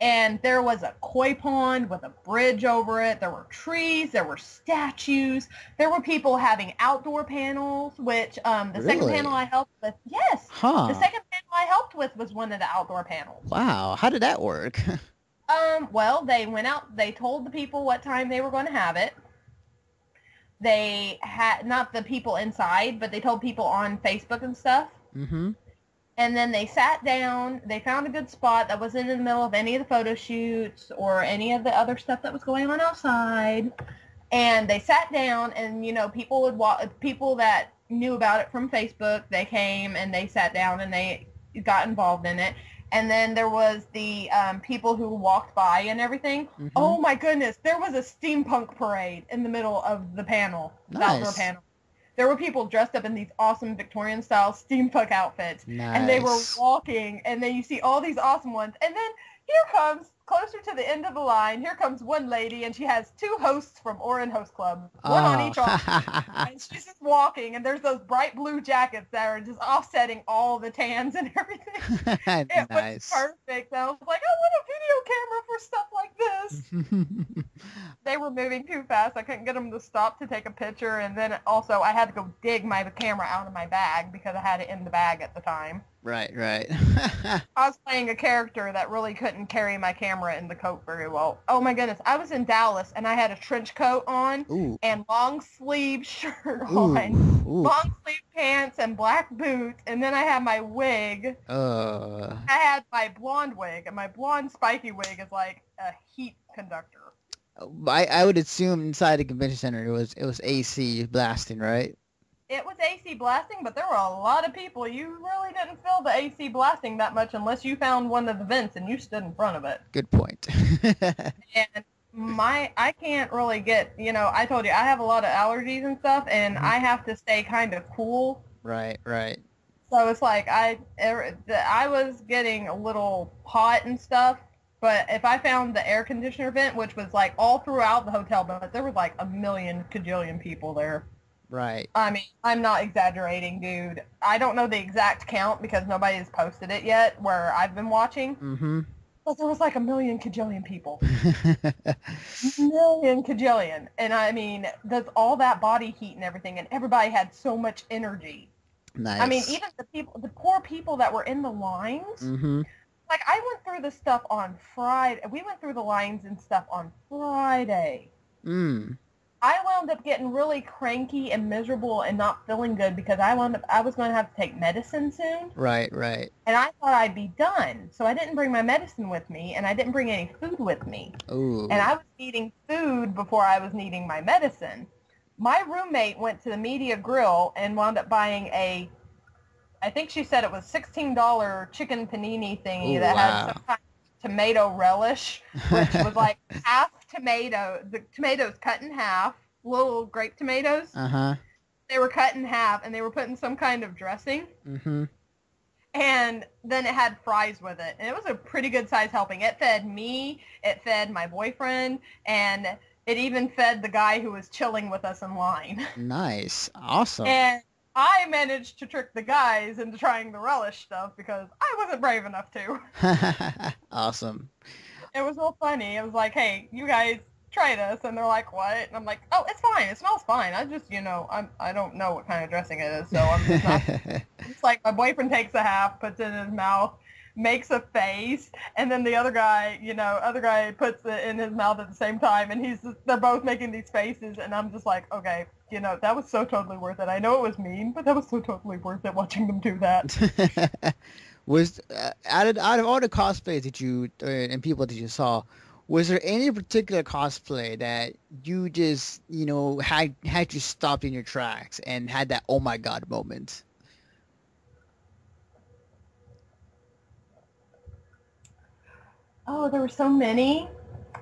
And there was a koi pond with a bridge over it. There were trees. There were statues. There were people having outdoor panels, which the second panel I helped with, yes. Huh. The second panel I helped with was one of the outdoor panels. Wow. How did that work? Well, they went out. They told the people what time they were going to have it. They had, not the people inside, but they told people on Facebook and stuff. Mm-hmm. And then they sat down, they found a good spot that wasn't in the middle of any of the photo shoots or any of the other stuff that was going on outside. And they sat down, and, people that knew about it from Facebook, they came and they sat down and they got involved in it. And then there was the people who walked by and everything. Mm-hmm. Oh my goodness, there was a steampunk parade in the middle of the panel, the outdoor panel. There were people dressed up in these awesome Victorian-style steampunk outfits. Nice. And they were walking, and then you see all these awesome ones. And then here comes, closer to the end of the line, here comes one lady, and she has 2 hosts from Orin Host Club, one on each arm. And she's just walking, and there's those bright blue jackets that are just offsetting all the tans and everything. It was perfect. I was like, I want a video camera for stuff like this. They were moving too fast. I couldn't get them to stop to take a picture, and then also I had to go dig my camera out of my bag because I had it in the bag at the time. Right. I was playing a character that really couldn't carry my camera in the coat very well. Oh my goodness. I was in Dallas, and I had a trench coat on. Ooh. And long sleeve shirt Ooh. on, Ooh. long sleeve pants and black boots, and then I had my wig. I had my blonde wig, and my blonde spiky wig is like a heat conductor. I would assume inside the convention center it was AC blasting, right? It was AC blasting, but there were a lot of people. You really didn't feel the AC blasting that much unless you found one of the vents and you stood in front of it. Good point. And I can't really get, I told you, I have a lot of allergies and stuff, and I have to stay kind of cool. Right. So it's like I was getting a little hot and stuff, but if I found the air conditioner vent, which was like all throughout the hotel, but there was like a million kajillion people there. Right. I mean, I'm not exaggerating, dude. I don't know the exact count because nobody has posted it yet where I've been watching. Mm-hmm. But there was like a million kajillion people. Million kajillion. And I mean, that's all that body heat and everything, and everybody had so much energy. Nice. I mean, even the poor people that were in the lines, mm-hmm. like I went through the stuff on Friday. We went through the lines and stuff on Friday. Mm. I wound up getting really cranky and miserable and not feeling good because I was going to have to take medicine soon. Right, right. And I thought I'd be done. So I didn't bring my medicine with me, and I didn't bring any food with me. Ooh. And I was needing food before I was needing my medicine. My roommate went to the Media Grill and wound up buying I think she said it was $16 chicken panini thingy Ooh, that wow. had some kind of tomato relish, which was like half tomato, the tomatoes cut in half, little grape tomatoes. Uh-huh. They were cut in half, and they were put in some kind of dressing. Mm-hmm. And then it had fries with it. And it was a pretty good size helping. It fed me, it fed my boyfriend, and it even fed the guy who was chilling with us in line. Nice. Awesome. And I managed to trick the guys into trying the relish stuff because I wasn't brave enough to. Awesome. It was real funny. It was like, hey, you guys try this. And they're like, what? And I'm like, oh, it's fine. It smells fine. I just, I don't know what kind of dressing it is. So I'm just not. It's like my boyfriend takes a half, puts it in his mouth, makes a face, and then the other guy puts it in his mouth at the same time, and they're both making these faces, and I'm just like, okay, that was so totally worth it. I know it was mean, but that was so totally worth it watching them do that. Was out of all the cosplays that you and people that you saw, was there any particular cosplay that you just had you stopped in your tracks and had that oh my god moment? Oh, there were so many.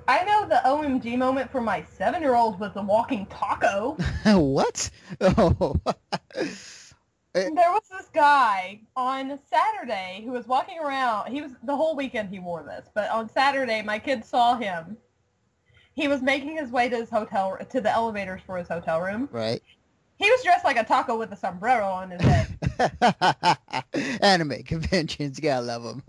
I know the OMG moment for my 7-year-old was the walking taco. What? Oh. There was this guy on Saturday who was walking around. The whole weekend he wore this, but on Saturday my kids saw him. He was making his way to to the elevators for his hotel room. Right. He was dressed like a taco with a sombrero on his head. Anime conventions, you gotta love them.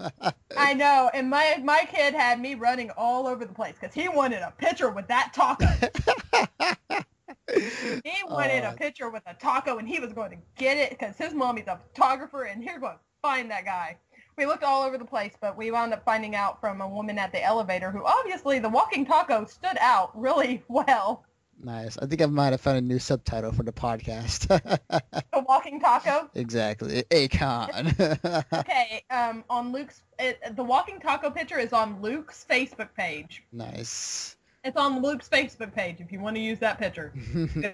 I know, and my kid had me running all over the place because he wanted a picture with that taco. He wanted a picture with a taco, and he was going to get it because his mommy's a photographer, and he's going to find that guy. We looked all over the place, but we wound up finding out from a woman at the elevator who obviously the walking taco stood out really well. Nice. I think I might have found a new subtitle for the podcast. The walking taco? Exactly. A-Kon. Okay, on the walking taco picture is on Luke's Facebook page. Nice. It's on Luke's Facebook page if you want to use that picture.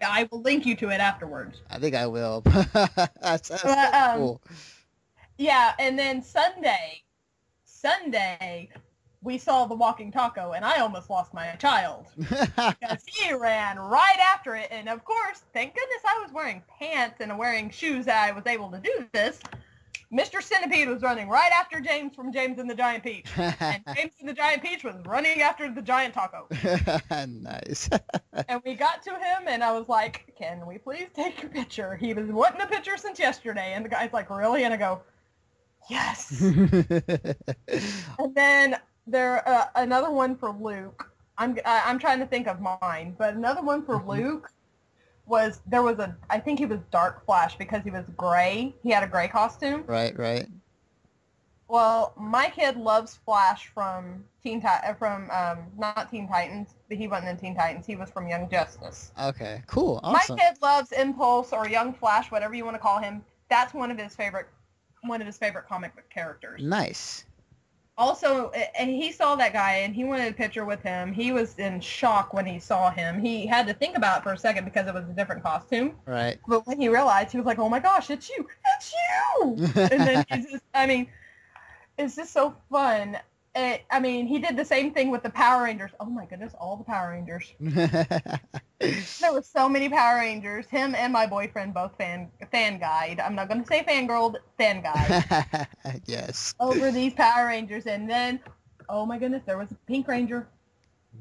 I will link you to it afterwards. I think I will. That's cool. Yeah, and then Sunday, we saw the walking taco, and I almost lost my child because he ran right after it. And of course, thank goodness I was wearing pants and wearing shoes that I was able to do this. Mr. Centipede was running right after James from James and the Giant Peach. And James and the Giant Peach was running after the giant taco. Nice. And we got to him, and I was like, can we please take a picture? He was wanting a picture since yesterday. And the guy's like, really? And I go, yes. And then another one for Luke. I'm trying to think of mine, but another one for Luke I think he was Dark Flash because he was gray. He had a gray costume. Right. Well, my kid loves Flash from not Teen Titans, but he wasn't in Teen Titans. He was from Young Justice. Okay, cool. Awesome. My kid loves Impulse or Young Flash, whatever you want to call him. That's one of his favorite comic book characters. Nice. Also, and he saw that guy, and he wanted a picture with him. He was in shock when he saw him. He had to think about it for a second because it was a different costume. Right. But when he realized, he was like, oh my gosh, it's you! It's you! And then it's just so fun. He did the same thing with the Power Rangers. Oh my goodness, all the Power Rangers. There were so many Power Rangers. Him and my boyfriend both fan guide. I'm not going to say fangirl, fan guide. Yes. Over these Power Rangers. And then, oh my goodness, there was a Pink Ranger.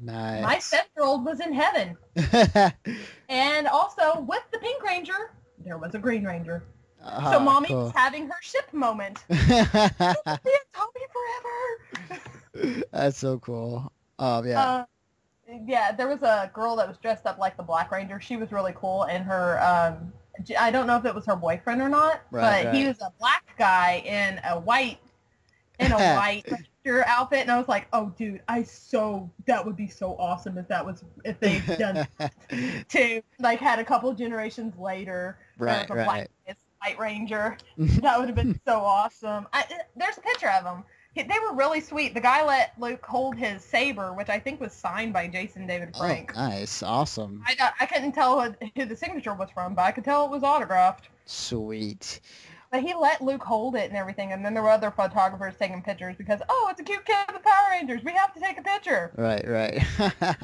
Nice. My 7-year-old was in heaven. And also, with the Pink Ranger, there was a Green Ranger. So Mommy was having her ship moment. Be a Toby forever. That's so cool. Yeah. Yeah, there was a girl that was dressed up like the Black Ranger. She was really cool, and her, I don't know if it was her boyfriend or not, but he was a black guy in a white in a white Ranger outfit, and I was like, oh, dude, that would be so awesome if they'd done too. Like, had a couple of generations later, there was Right, a right. White Ranger. That would have been so awesome. There's a picture of them. They were really sweet. The guy let Luke hold his saber, which I think was signed by Jason David Oh, Frank. nice. Awesome. I couldn't tell who the signature was from, but I could tell it was autographed. Sweet. But he let Luke hold it and everything, and then there were other photographers taking pictures because, oh, it's a cute kid of the Power Rangers. We have to take a picture. Right, right.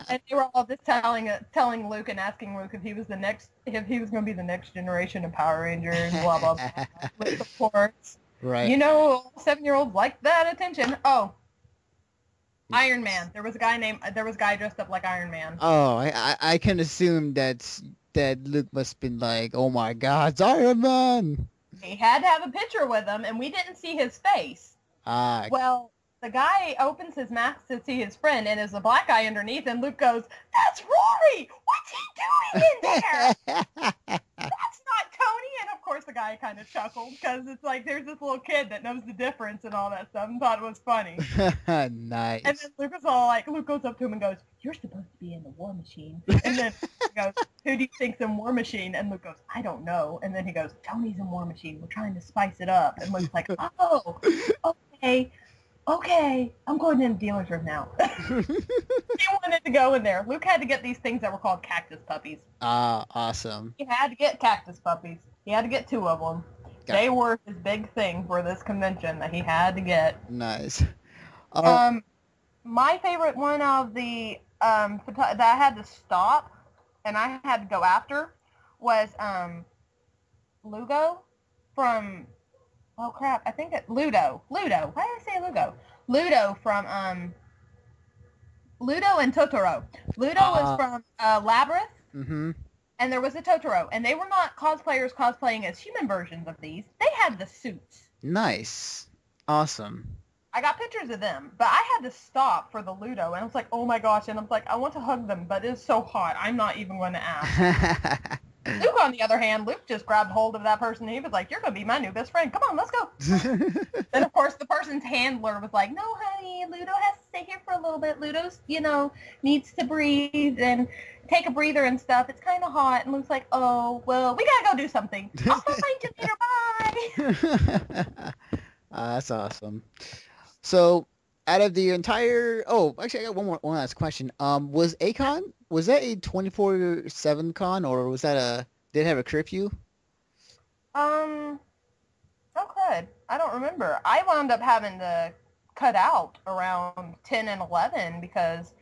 And they were all just telling Luke and asking Luke if he was going to be the next generation of Power Rangers, blah, blah, blah, with supports. Right. You know, 7-year-olds like that attention. Oh, Iron Man. There was a guy dressed up like Iron Man. Oh, I can assume that Luke must have been like, oh my God, it's Iron Man. He had to have a picture with him, and we didn't see his face. Well, the guy opens his mask to see his friend, and there's a black guy underneath, and Luke goes, "That's Rory! What's he doing in there? That's not Tony!" And of course the guy kind of chuckled, because it's like there's this little kid that knows the difference and all that stuff, and thought it was funny. Nice. And then Luke goes up to him and goes, "You're supposed to be in the War Machine." And then he goes, "Who do you think's in War Machine?" And Luke goes, "I don't know." And then he goes, "Tony's in War Machine. We're trying to spice it up." And Luke's like, "Oh, okay, I'm going in the dealer's room now." He wanted to go in there. Luke had to get these things that were called cactus puppies. Awesome. He had to get cactus puppies. He had to get 2 of them. They were his big thing for this convention that he had to get. Nice. My favorite one of the that I had to stop and I had to go after was Lugo from Ludo. Why did I say Lugo? Ludo from Ludo and Totoro. Ludo was from Labyrinth. Mm-hmm. And there was a Totoro, and they were not cosplayers cosplaying as human versions of these. They had the suits. Nice. Awesome. I got pictures of them, but I had to stop for the Ludo, and I was like, oh my gosh, and I was like, I want to hug them, but it's so hot, I'm not even going to ask. Luke, on the other hand, Luke just grabbed hold of that person, and he was like, "You're going to be my new best friend. Come on, let's go." Then, of course, the person's handler was like, "No, honey, Ludo has to stay here for a little bit. Ludo's, needs to breathe and take a breather and stuff. It's kind of hot." And Luke's like, "Oh, well, we got to go do something. I'll find you later. Bye." That's awesome. So, out of the entire... Oh, actually, I got one last question. Was A-Kon, was that a 24/7 con, or was that did it have a curfew? Oh, good. I don't remember. I wound up having to cut out around 10 and 11 because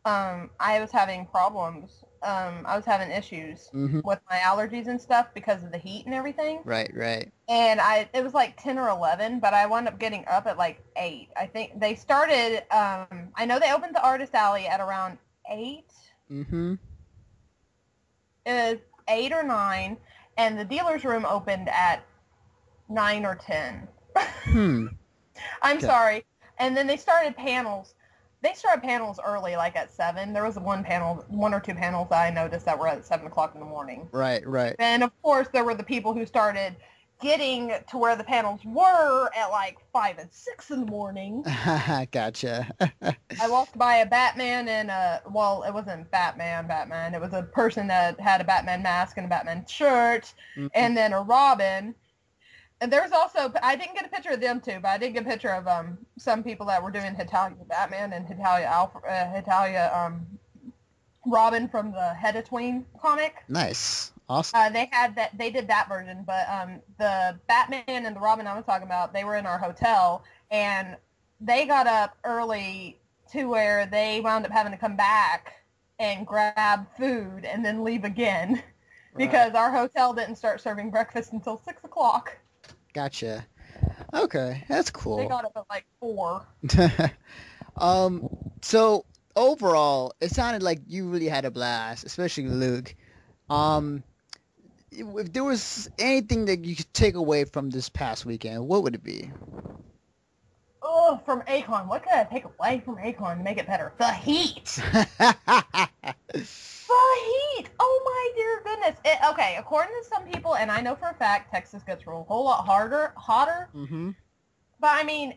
I was having problems. I was having issues with my allergies and stuff because of the heat and everything. Right, right. And it was like 10 or 11, but I wound up getting up at like 8. I think they started, I know they opened the Artist Alley at around 8. Mm-hmm. It was 8 or 9, and the dealer's room opened at 9 or 10. I'm sorry. And then they started panels. They started panels early, like at 7. There was one or two panels that I noticed that were at 7 o'clock in the morning. Right, right. And, of course, there were the people who started getting to where the panels were at like 5 and 6 in the morning. Gotcha. I walked by a Batman and well, it wasn't Batman. It was a person that had a Batman mask and a Batman shirt, and then a Robin. And there's also, I didn't get a picture of them two, but I did get a picture of some people that were doing Hitalia Batman and Hitalia Robin from the Head-a-Tween comic. Nice. Awesome. They did that version, but the Batman and the Robin I was talking about, they were in our hotel, and they got up early to where they wound up having to come back and grab food and then leave again because our hotel didn't start serving breakfast until 6 o'clock. Gotcha. Okay, that's cool. They got up at like 4. So overall, it sounded like you really had a blast, especially Luke. If there was anything that you could take away from this past weekend, what would it be? Oh, from A-Kon. What could I take away from A-Kon to make it better? The heat! The heat! Oh my dear goodness. Okay, according to some people, and I know for a fact Texas gets a whole lot hotter. Mm-hmm. But I mean,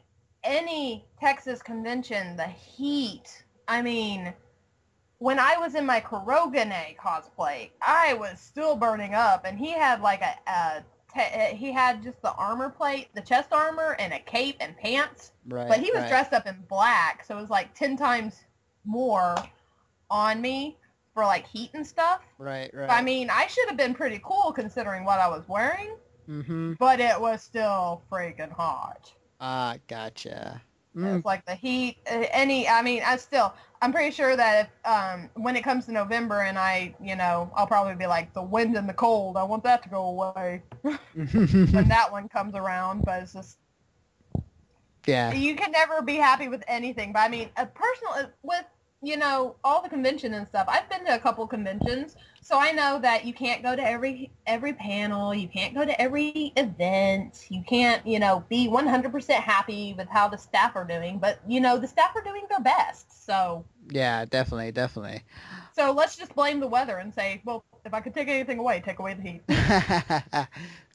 any Texas convention, the heat. I mean, when I was in my Kurogane cosplay, I was still burning up, and he had like he had just the armor plate, the chest armor, and a cape and pants. Right. But he was right. dressed up in black, so it was like 10 times more on me for like heat and stuff. Right. Right. I mean, I should have been pretty cool considering what I was wearing. Mm-hmm. But it was still freaking hot. Ah, gotcha. It's like the heat. I'm pretty sure that if, when it comes to November and I'll probably be like, the wind and the cold, I want that to go away when that one comes around. But it's just, yeah. You can never be happy with anything. But I mean, with all the convention and stuff. I've been to a couple conventions, so I know that you can't go to every panel, you can't go to every event, you can't, be 100% happy with how the staff are doing, but, the staff are doing their best, so. Yeah, definitely. So let's just blame the weather and say, well, if I could take anything away, take away the heat.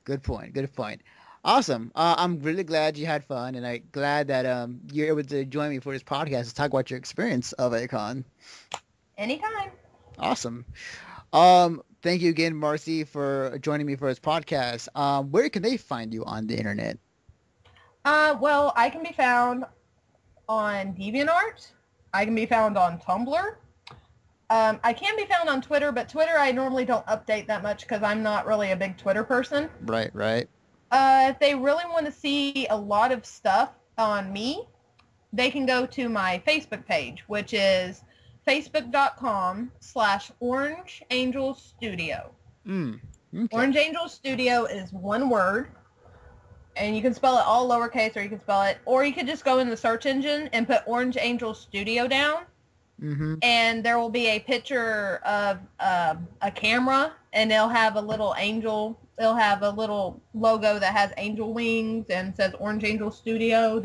Good point. Awesome. I'm really glad you had fun, and I'm glad that you're able to join me for this podcast to talk about your experience of A-Kon. Anytime. Awesome. Thank you again, Marcy, for joining me for this podcast. Where can they find you on the internet? Well, I can be found on DeviantArt. I can be found on Tumblr. I can be found on Twitter, but Twitter I normally don't update that much because I'm not really a big Twitter person. Right. If they really want to see a lot of stuff on me, they can go to my Facebook page, which is facebook.com/Orange Angel Studio. Okay. Orange Angel Studio is one word, and you can spell it all lowercase, or you could just go in the search engine and put Orange Angel Studio down, and there will be a picture of a camera, and it'll have a little angel. It'll have a little logo that has angel wings and says Orange Angel Studio.